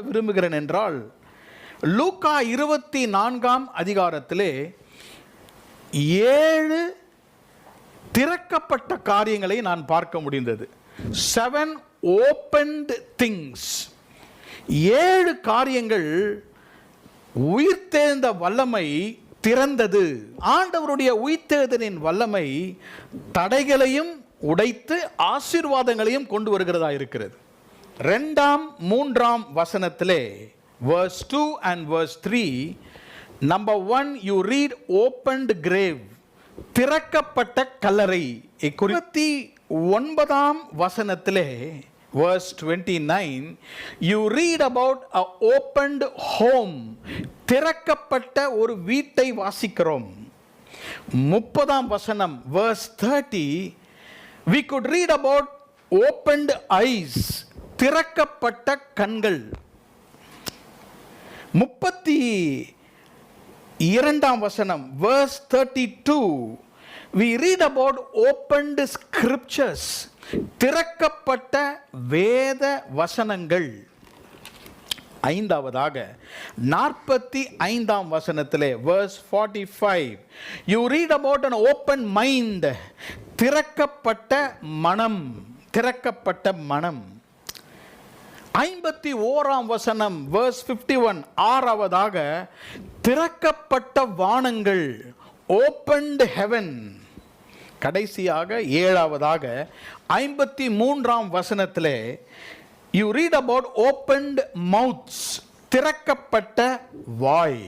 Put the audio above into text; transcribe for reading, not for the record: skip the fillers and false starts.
விரும்புகிறேன் என்றால், லூக்கா 24 அதிகாரத்திலே 7 திறக்கப்பட்ட காரியங்களை நான் பார்க்க முடிந்தது. 7 opened things. 7 காரியங்கள் உயிர்த்தெழுந்த வல்லமை திறந்தது. ஆண்டவருடைய உயிர்த்தெழுதலின் வல்லமை தடைகளையும் உடைத்து ஆசீர்வாதங்களையும் கொண்டு வருகிறதா இருக்கிறது. 2-3 வசனத்திலே verse 2 and verse 3, number 1 you read opened grave, திறக்கப்பட்ட கல்லறை. 29 வசனத்திலே verse 29 you read about a opened home, திறக்கப்பட்ட ஒரு வீட்டை வாசிக்கிறோம். 30 வசனம் verse 30 we could read about opened eyes, திறக்கப்பட்ட கண்கள். 32 வசனம் verse 32 we read about opened scriptures, திறக்கப்பட்ட வேத வசனங்கள். 5வதாக 45 வசனத்திலே verse 45 you read about an open mind, திறக்கப்பட்ட மனம், திறக்கப்பட்ட மனம். 51 வசனம் verse 51 6வதாக திறக்கப்பட்ட வானங்கள், opened heaven. கடைசியாக 7வதாக 53 வசனத்திலே you read about opened mouths, திறக்கப்பட்ட வாய்.